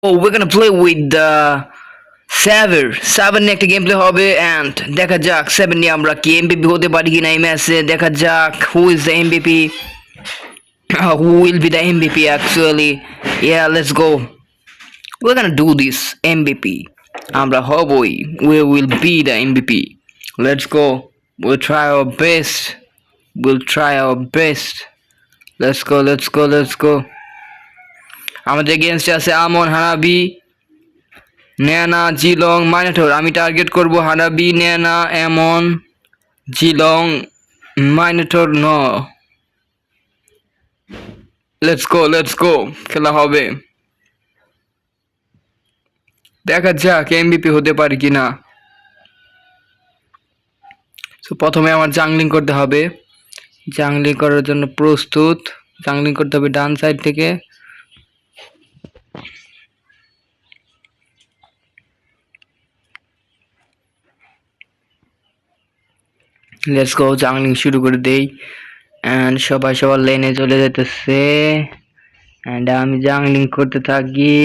Oh, we're gonna play with the seven নিয়ে একটা game play হবে অ্যান্ড দেখা যাক সেভেন নিয়ে আমরা কি এমবিপি হতে পারি কিনা এই ম্যাচে দেখা যাক who is the MBP who will be the MVP actually. Yeah, let's go. We're gonna do this MVP. আমরা হবই, we will be the MVP. Let's go. We'll try our best. We'll try our best. Let's go, let's go, let's go. আমাদের এগেইনস্টে আছে আমন, হানাবি, নেনা, জিলং, মাইনাটোর। আমি target করব হানাবি, নেনা, এমন, জিলং, মাইনাটোর। ন let's go খেলা হবে। দেখা যাক এমবিপি হতে পারি কিনা। তো প্রথমে আমার জাংলিং করতে হবে। জাংলিং করার জন্য প্রস্তুত। জাংলিং করতে হবে ডান সাইড থেকে। লেটস গো, জাংলিং শুরু করে দেই। অ্যান্ড সবাই সবার লেনে চলে যেতেছে। অ্যান্ড আমি জাংলিং করতে থাকি।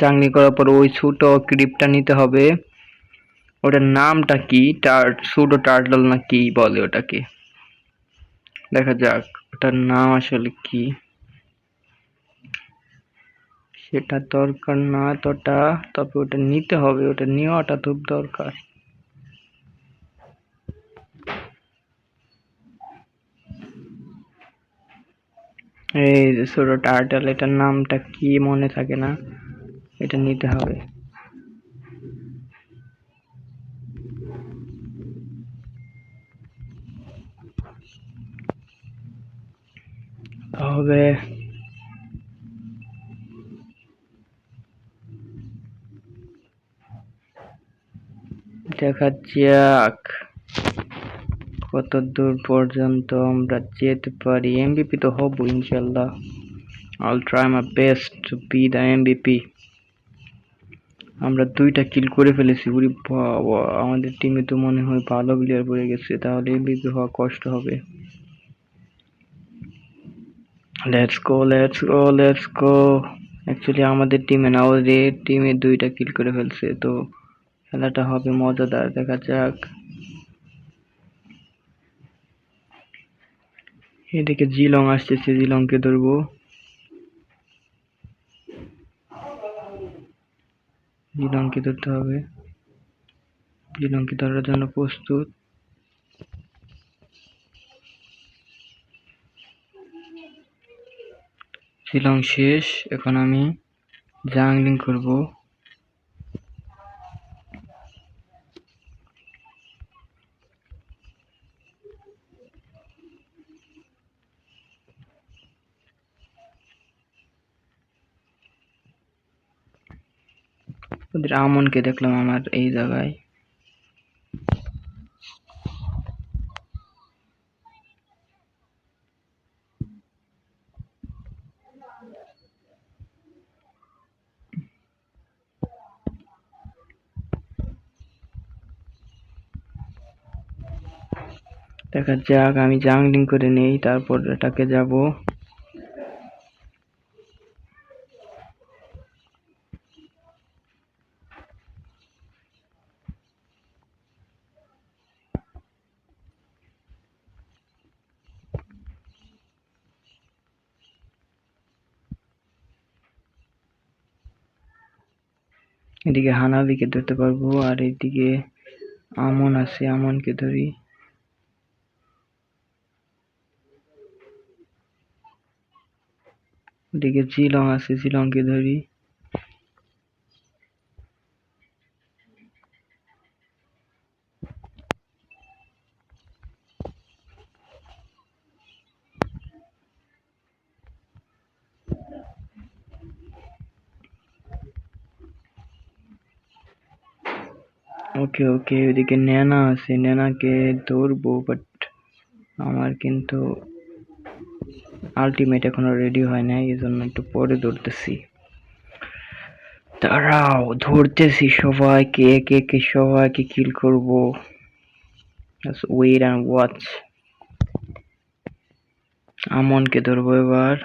জাংলিং করার পর ওই ছোট ক্রিপটা নিতে হবে। ওটার নামটা কি? সুডো টার্টল না কি বলে ওটাকে? দেখা যাক ওটার নাম আসলে কি। সেটা দরকার না এতটা, তবে ওটা নিতে হবে, ওটা নেওয়াটা খুব দরকার। এই যে সুডো টার্টল, এটার নামটা কি মনে থাকে না, এটা নিতে হবে। হবে দেখা যাক কত দূর পর্যন্ত আমরা যেতে পারি। এমবিপি তো হবো ইনশাল্লাহ। I'll try my best to be the MVP. আমরা 2টা কিল করে ফেলেছি। ওরে বাবা, আমাদের টিমে তো মনে হয় ভালো প্লেয়ার পড়ে গেছে, তাহলে এমবিপি হওয়া কষ্ট হবে। Let's go. অ্যাকচুয়ালি আমাদের টিমে না, ওদের টিমে 2টা কিল করে ফেলছে, তো খেলাটা হবে মজাদার। দেখা যাক। এদিকে জিলং আসতেছে, জিলংকে ধরবো। জিলংকে ধরতে হবে। জিলংকে ধরার জন্য প্রস্তুত। জিলং শেষ, এখন আমি জাংলিং করব। ওদের আমনকে দেখলাম আমার এই জায়গায়। দেখা যাক, আমি জাংলিং করে নেই, তারপর এটাকে যাব। এদিকে হানাবিকে ধরতে পারবো, আর এইদিকে আমন আছে, আমনকে ধরি। ওদিকে জিলং আছে, জিলংকে ধরি। ওকে ওকে, ওদিকে নেনা আছে, নেনাকে ধরবো, বাট আমার কিন্তু আলটিমেট এখনো রেডি হয় নাই, এই জন্য একটু পরে ধরতেছি। দাঁড়াও, ধরতেছি সবাইকে, একে একে সবাইকে কিল করবো। Just wait and watch. আমনকে ধরবো এবার।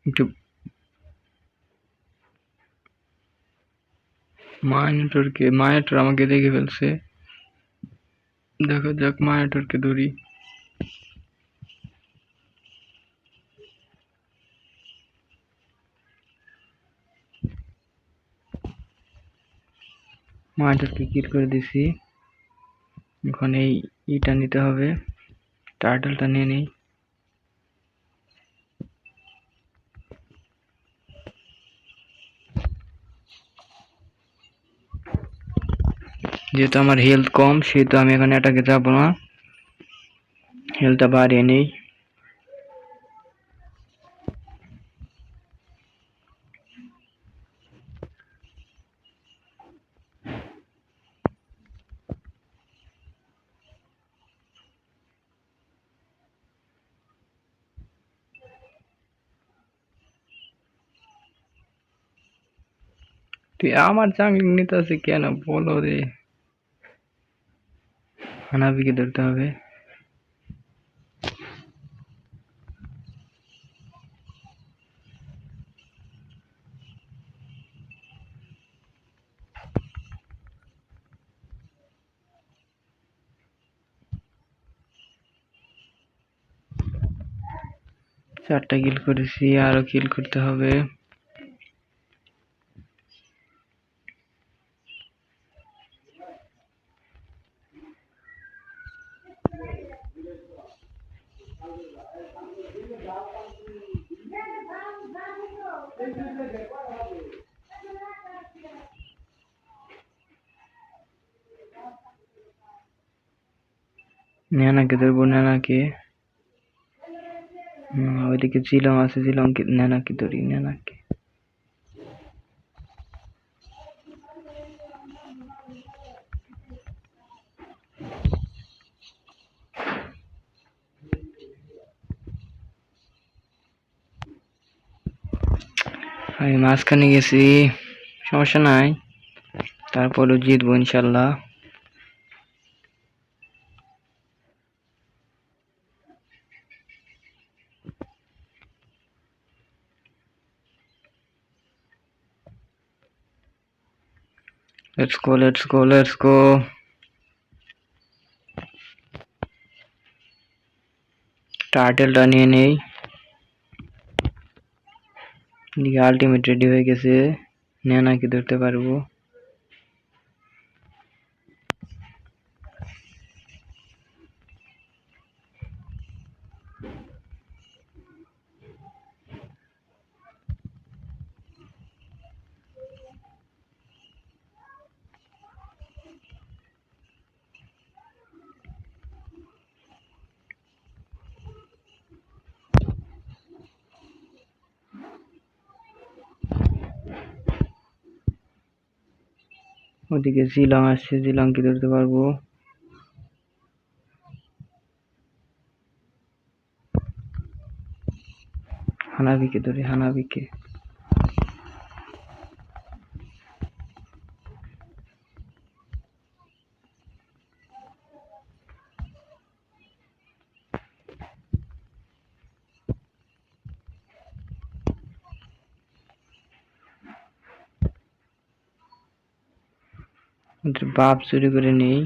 একটু মায়াটোর আমাকে দেখে ফেলছে। দেখা যাক মায়াটোরকে ধরি। মায়াটোরকে কিল করে দিছি। এখন এই ইটা নিতে হবে, টার্টলটা নিয়ে নেই। যেহেতু আমার হেলথ কম সেহেতু আমি এখানে অ্যাটাকে যাবো না, হেলথটা বাড়িয়ে নেই। তুই আমার জাংলিং নিতে আছে কেন বলো রে। হানাবিকে ধরতে হবে। চারটা কিল করেছি, আরো কিল করতে হবে। নেনাকে ধরবো, নেনাকে। ওইদিকে জিলং আছে, জিলংকে নেনাকে ধরি, নেনাকে। আমি মাঝখানে গেছি, সমস্যা নাই, তারপরও জিতবো ইনশাল্লাহ। Let's go, let's go, let's go. টার্টেলটা নিয়ে নেই। এদিকে আলটিমেট রেডি হয়ে গেছে, নেনাকে ধরতে পারবো। ওদিকে জিলং আসছে, জিলংকে ধরতে পারবো। হানাবিকে ধরি, হানাবিকে। বাপ চুরি করে নেই,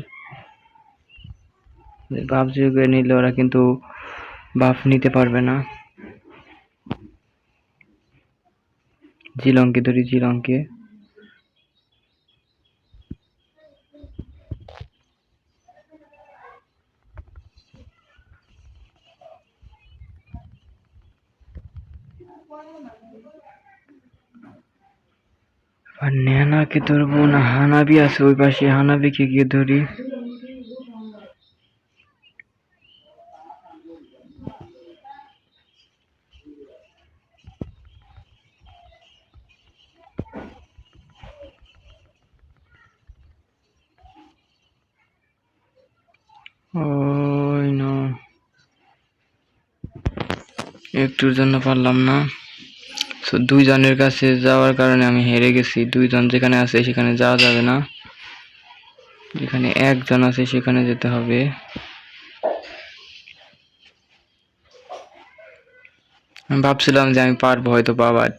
বাপ চুরি করে নিলে ওরা কিন্তু বাপ নিতে পারবে না। জিলংকে ধরি, জিলংকে। আর নেনাকে ধরবো না, হানাবি আছে ওই পাশে, হানাবিকে গিয়ে ধরি। ওই নো, একটুর জন্য পারলাম না। তো দুইজনের কাছে যাওয়ার কারণে আমি হেরে গেছি। দুইজন যেখানে আছে সেখানে যাওয়া যাবে না, যেখানে একজন আছে সেখানে যেতে হবে। আমি ভাবছিলাম যে আমি পারবো হয়তো বা, বাট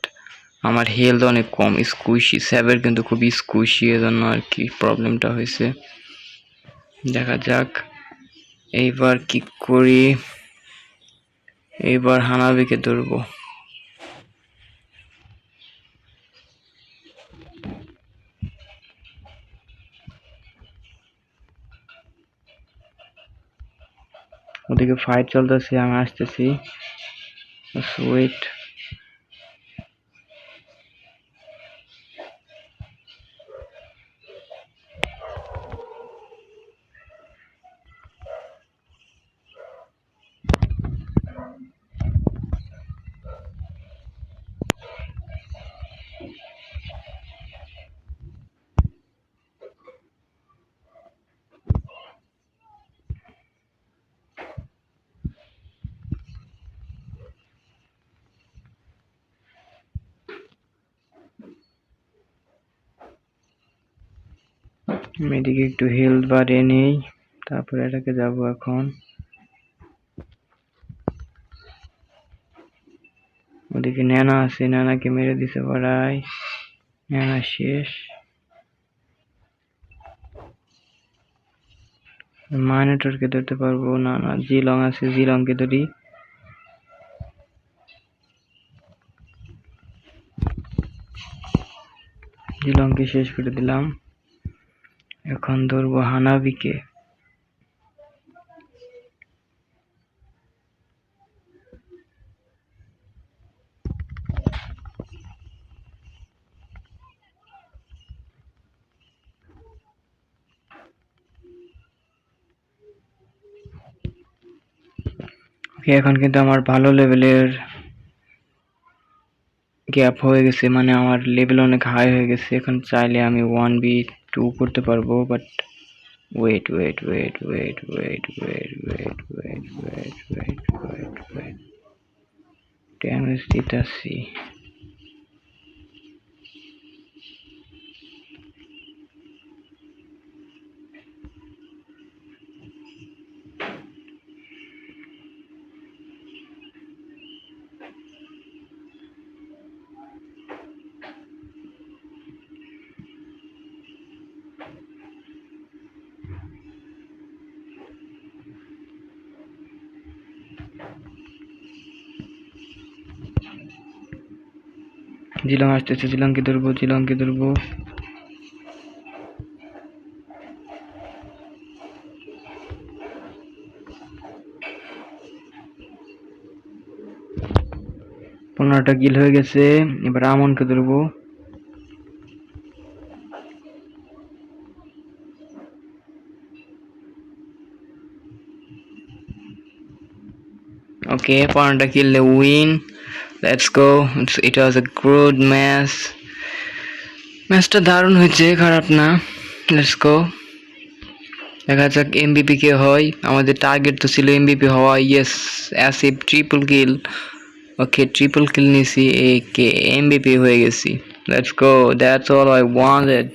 আমার হেলথ অনেক কম, স্কুইশি স্যাবের কিন্তু খুবই স্কুইশি, এজন্য আর কি প্রবলেমটা হয়েছে। দেখা যাক এইবার কি করি। এইবার হানাবিকে ধরবো। ওদিকে ফাইট চলতেছে, আমি আসতেছি, ওয়েট। এদিকে একটু হেলথ বাড়িয়ে নেই, তারপরে এটাকে যাব এখন। ওদিকে ন্যানা আছে, ন্যানাকে মেরে দিতে পারাই। ন্যানা শেষ। মাইনেটরকে ধরতে পারবো না, না জিলং আছে, জিলংকে ধরি। জিলংকে শেষ করে দিলাম। এখন ধরবো হানাবিকে। এখন কিন্তু আমার ভালো লেভেলের গ্যাপ হয়ে গেছে, মানে আমার লেভেল অনেক হাই হয়ে গেছে। এখন চাইলে আমি 1v2 করতে পারবো, but wait wait wait wait wait wait wait wait wait wait wait wait damage দিতেছি। জিলং আসতেছে, জিলংকে ধরবো, জিলংকে ধরবো। পনেরোটা কিল হয়ে গেছে, এবার আমনকে ধরবো। ওকে, 15টা kill win. Let's go. It was a good match. ম্যাচটা দারুণ হয়েছে, খারাপ না। লেটস গো, দেখা যাক এমবিপি কে হয়। আমাদের টার্গেট তো ছিল এমবিপি হওয়া। ইয়েস, অ্যাসিভ triple kill. Okay, triple kill নিছি, একে এমবিপি হয়ে গেছি। Let's go, that's all I wanted.